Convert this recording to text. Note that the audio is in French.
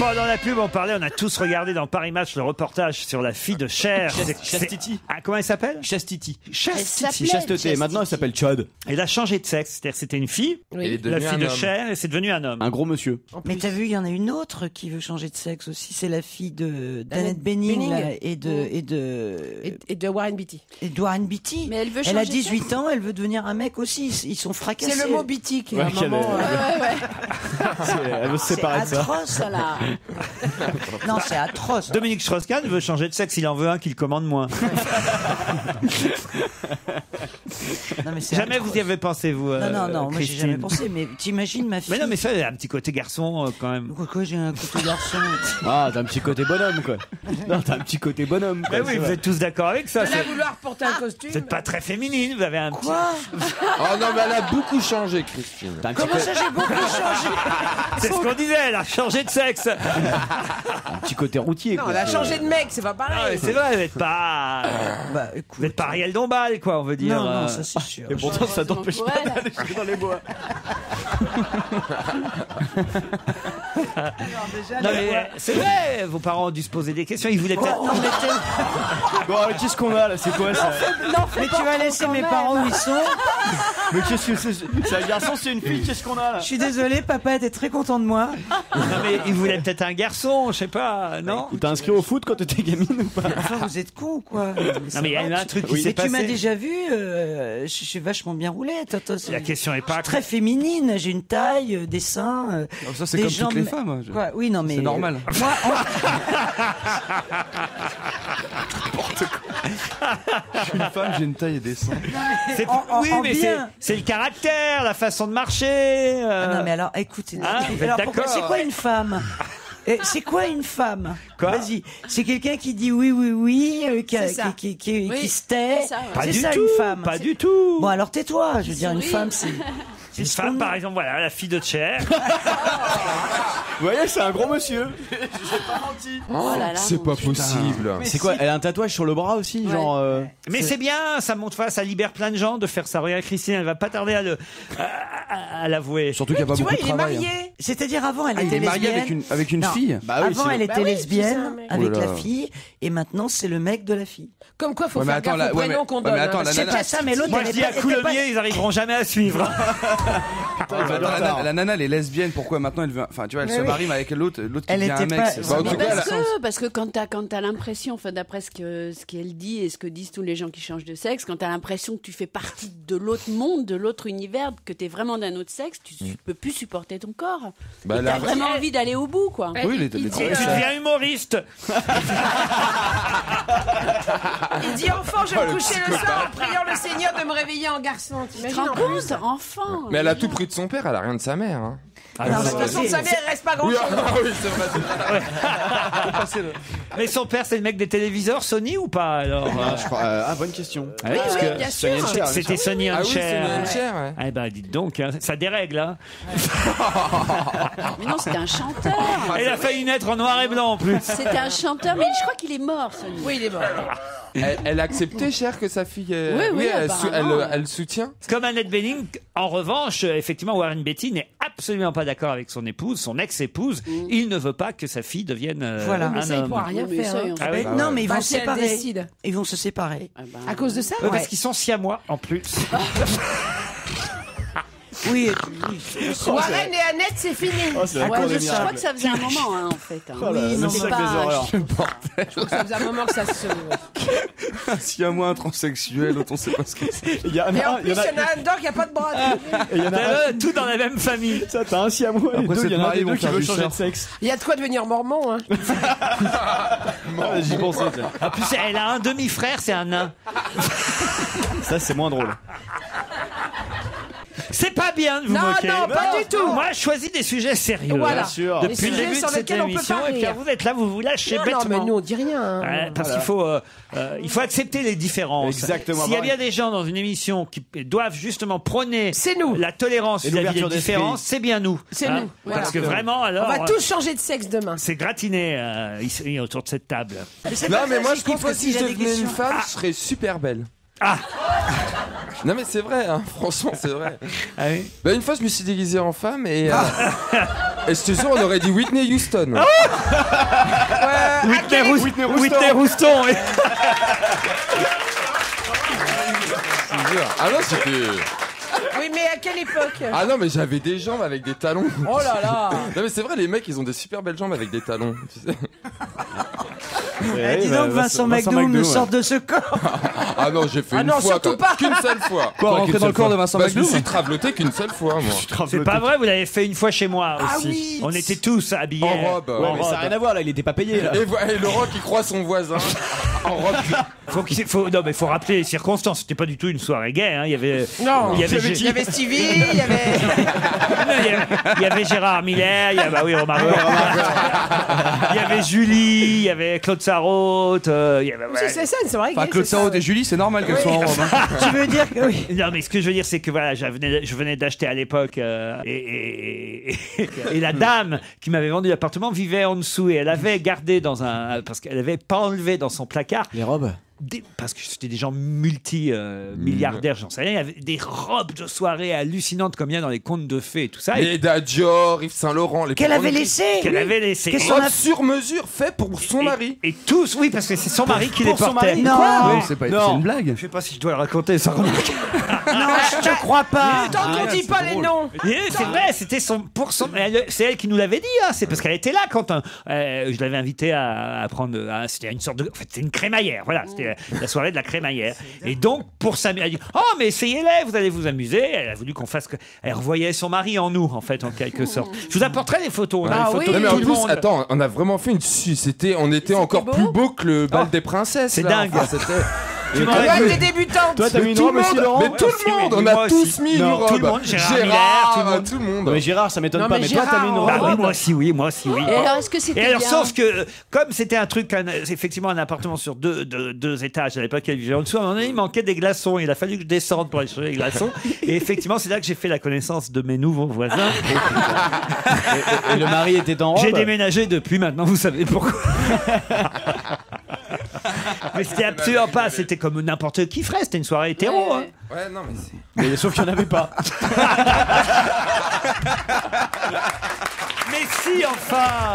Pendant la pub, on a tous regardé dans Paris Match le reportage sur la fille de Cher. Chastity. Ah, comment elle s'appelle? Chastity. Chastity. Chasteté. Maintenant, elle s'appelle Chad. Elle a changé de sexe. C'est-à-dire que c'était une fille, la fille de Cher, et c'est devenu un homme. Un gros monsieur. Mais t'as vu, il y en a une autre qui veut changer de sexe aussi. C'est la fille d'Annette Bening là, et de Warren Beatty. Et de Warren Beatty. Mais elle a 18 ans, elle veut devenir un mec aussi. Ils sont fracassés. C'est le mot Beatty qui est Elle veut se séparer de ça. C'est atroce, ça, là. Non, c'est atroce. Dominique Strauss-Kahn veut changer de sexe. Il en veut un qu'il commande moins. Non, mais c'est Jamais atroce. vous y avez pensé, vous, Non, moi j'ai Christine. jamais pensé. Mais t'imagines ma fille. Mais non, mais ça, il y a un petit côté garçon quand même. Quoi, j'ai un côté garçon. Ah, t'as un petit côté bonhomme, quoi. Non, t'as un petit côté bonhomme, quoi. Mais oui, vous êtes tous d'accord avec ça. De là vouloir porter un costume. Vous n'êtes pas très féminine, vous avez un petit... Oh non, mais elle a beaucoup changé, Christine. Comment ça, j'ai beaucoup changé? C'est ce qu'on disait, elle a changé de sexe. Un petit côté routier, Non, quoi. elle a changé de mec, c'est pas Ah, pareil. mais c'est vrai, vous n'êtes pas... vous n'êtes pas Ariel Dombal, quoi, on veut dire. Non, ça c'est sûr. Et pourtant, ça t'empêche pas d'aller jouer dans les bois. Non, mais c'est vrai, vos parents ont dû se poser des questions, ils voulaient peut-être... Bon, alors, qu'est-ce qu'on a, là? C'est quoi, ça? Mais tu vas laisser mes parents où ils sont. Mais qu'est-ce que c'est? C'est un garçon, c'est une fille, qu'est-ce qu'on a, là? Je suis désolée, papa était très content de moi. Non, mais ils voulaient peut-être un garçon, je sais pas, non? Ou t'as inscrit au foot quand t'étais gamine ou pas? Enfin, vous êtes con ou quoi? Non, mais il y a eu un truc qui Mais s'est tu m'as passé. déjà vu, je suis vachement bien roulé, Toto. La question est pas... Très féminine, j'ai une taille, des seins. Ça, c'est des comme jambes. toutes les femmes. Quoi oui, non, mais. C'est normal. Moi, Je suis une femme, j'ai une taille et des seins. Oui, mais c'est le caractère, la façon de marcher. Non, mais alors, écoutez. Hein, vous êtes alors, d'accord? c'est quoi une femme? C'est quoi une femme? Quoi? Vas-y. C'est quelqu'un qui dit oui, qui se tait. Pas C'est du ça tout, une femme. pas du tout. Bon, alors tais-toi. Je veux dire, une femme, c'est. Une femme, par exemple, voilà, la fille de Cher. Vous voyez, c'est un gros monsieur. J'ai pas menti. Oh, c'est pas possible. C'est quoi? Elle a un tatouage sur le bras aussi, genre. Mais c'est bien, ça montre pas, ça libère plein de gens de faire ça. Regarde, Christine, elle va pas tarder à l'avouer. Surtout qu'il n'y a pas Tu beaucoup vois, de il est travail. marié. C'est-à-dire avant, elle Ah, il était est marié lesbienne. avec une Non. fille. Bah oui, Avant, elle Bah était oui, lesbienne c'est ça, mais- avec Oh là la là. fille, et maintenant c'est le mec de la fille. Comme quoi, faut Ouais, mais faire attends, gaffe au ouais, mais- prénom qu'on ouais, donne. mais attends, hein, la parce que nana- C'est pas ça, mais l'autre, Moi, elle je dis était à Coulommiers, ils arriveront jamais à suivre. La nana, elle est lesbienne. Pourquoi maintenant elle veut. Enfin, tu vois, elle se marie mais avec l'autre qui Elle devient un était mec. pas- c'est- Bah, en tout cas, Parce que quand t'as l'impression, enfin d'après ce qu'elle dit et ce que disent tous les gens qui changent de sexe, quand t'as l'impression que tu fais partie de l'autre monde, de l'autre univers, que t'es vraiment d'un autre sexe, tu peux plus supporter ton corps. Bah, Et là, t'as vraiment envie d'aller au bout, quoi. Oui, les Tu deviens humoriste. Il dit enfant, je vais me coucher le soir en priant le Seigneur de me réveiller en garçon. Tu te T'imagines rends en plus? compte, enfant. Mais elle a tout pris de son père, elle a rien de sa mère. Hein. Ah, Non, mais de toute façon, sa mère, il reste pas grand Oui, chose. ah oui, c'est vrai. Mais son père, c'est le mec des téléviseurs Sony ou pas alors? Je crois. bonne question. Ah oui, parce que bien sûr. c'était Sony Ah oui, c'est Unchair. une chair, ouais. Eh ben, dites donc, hein, ça dérègle. Hein. Mais non, c'était un chanteur. Elle a failli naître en noir et blanc en plus. C'était un chanteur, mais je crois qu'il est mort, Sony. Oui, il est mort. Elle a accepté, cher, que sa fille. Oui, apparemment. Elle soutient. Comme Annette Bening, en revanche, effectivement, Warren Beatty n'est absolument pas d'accord avec son épouse, son ex-épouse. Il ne veut pas que sa fille devienne Voilà. Mais un ça, il homme. pourra rien Mais faire. ça, hein. on Ah oui. Non, mais ils vont Bah, se si elle séparer. décide. Ils vont se séparer. À cause de ça? Parce qu'ils sont siamois en plus. Oui. Warren et Annette, c'est fini. C'est la Ouais, cour des je crois miracles. que ça faisait un moment, hein, en fait. Hein. Oui, non, le mais sac pas- des horreurs. Je trouve que ça faisait un moment que ça se. s'il y a moins un transsexuel, l'autre on sait pas ce que c'est. Il y a Et en un, plus, il y en a un dedans qui a pas de bras. il y en a un. Tout dans la même famille. Ça, t'as un siamois et Après, deux, il y en cette a un mariée, des ils deux vont qui faire veut du changer de surf. sexe. Il y a de quoi devenir mormon. Hein. J'y pensais, tiens. En plus, elle a un demi-frère, c'est un nain. Ça, c'est moins drôle. C'est pas bien de vous Non, moquer. non, pas du tout. Moi, je choisis des sujets sérieux. Voilà. Bien sûr. Des Depuis le sujets début sur de cette lesquels on peut émission, pas et puis rire. vous êtes là, vous vous lâchez Non, bêtement. mais nous, on dit rien. hein. Ouais, parce qu'il faut accepter les différences. Exactement. S'il y a bien des gens dans une émission qui doivent justement prôner C'est nous. la tolérance Et vis-à-vis des l'ouverture d'esprit. différences, c'est bien nous. C'est Hein. nous. Voilà. Parce que vraiment, alors, On va tous changer de sexe demain. c'est gratiné ici autour de cette table. Non, mais moi, je trouve que si je devenais une femme, je serais super belle. Ah, Non mais c'est vrai, hein, franchement c'est vrai. Ah oui. Bah, une fois je me suis déguisé en femme et je te jure on aurait dit Whitney Houston. Whitney Houston. oui. Ah non c'était... Oui, mais à quelle époque? Ah non mais j'avais des jambes avec des talons. Oh là là. Non mais c'est vrai les mecs ils ont des super belles jambes avec des talons. Tu sais. Dis donc, Vincent McDoom me sort de ce corps. Ah non j'ai fait Ah une non, fois surtout pas. qu'une seule fois. Quoi, rentrer dans le corps de Vincent Bah je me McDoom? suis traveloté qu'une seule fois moi. C'est pas vrai, vous l'avez fait une fois chez moi aussi. oui. On était tous habillés En robe. Ouais, mais ça n'a rien à voir là, il était pas payé là. Et Laurent qui croise son voisin en robe. Non mais faut rappeler les circonstances. C'était pas du tout une soirée gay. Hein. Il y avait Non, il y avait il y avait Stevie, il y avait... il y avait Gérard Miller. Bah oui, remarque. Il y avait Julie. Il y avait Claude Sarraute. Il y avait, ouais. C'est ça, c'est vrai. Enfin, Claude Sarraute et Julie, c'est normal qu'elles soient en robe. Hein. Tu veux dire que oui. Non mais ce que je veux dire c'est que voilà, je venais d'acheter à l'époque et la dame qui m'avait vendu l'appartement vivait en dessous et elle avait gardé parce qu'elle avait pas enlevé dans son placard Les robes. parce que c'était des gens milliardaires, j'en sais rien. Il y avait des robes de soirée hallucinantes comme il y a dans les contes de fées et tout ça. Et Dior, Yves Saint Laurent, les Qu'elle plus avait grandes- laissé. Qu'elle avait laissé. Qu'est-ce Robes qu'on a- sur mesure fait pour son mari. Et tous, oui, parce que c'est son mari qui les son portait. mari. Non. Oui, c'est pas c'est une blague. Je sais pas si je dois le raconter sans remarque. Non, je te crois pas. Tant qu'on dit pas les noms. C'est vrai, c'était c'est elle qui nous l'avait dit. Hein. C'est parce qu'elle était là quand je l'avais invitée à prendre. C'était une sorte de. En fait, c'était une crémaillère. Voilà, c'était la soirée de la crémaillère. Et donc, pour s'amuser, elle dit oh, mais essayez-les, vous allez vous amuser. Elle a voulu qu'on fasse. Elle revoyait son mari en nous, en fait, en quelque sorte. Je vous apporterai les photos. On a les photos Non, de mais tout en le plus, monde. attends, on a vraiment fait on était encore plus beau que le bal des princesses. c'est là. dingue. Enfin, c'était. Tu m'en Toi, as t'es débutante. Toi, t'as mis une Tout robe le aussi, monde, Laurent? mais tout le monde, on mais a moi tous aussi. mis une Non, robe. tout le monde, Gérard Miller, tout le monde. Non, mais Gérard, ça m'étonne Non, pas, mais mais toi, t'as mis une Gérard, robe. Bah oui, moi aussi, oui. Et alors, est-ce que c'était Et alors, bien sauf que, comme c'était un truc, effectivement, un appartement sur deux étages, à l'époque, elle vivait en dessous, à un moment donné, il manquait des glaçons. Il a fallu que je descende pour aller chercher les glaçons. Et effectivement, c'est là que j'ai fait la connaissance de mes nouveaux voisins. Et le mari était en robe. J'ai déménagé depuis maintenant, vous savez pourquoi. Mais c'était absolument pas, c'était comme n'importe qui ferait, c'était une soirée hétéro. Hein. Ouais, non, mais c'est. Mais sauf qu'il n'y en avait pas. Mais si, enfin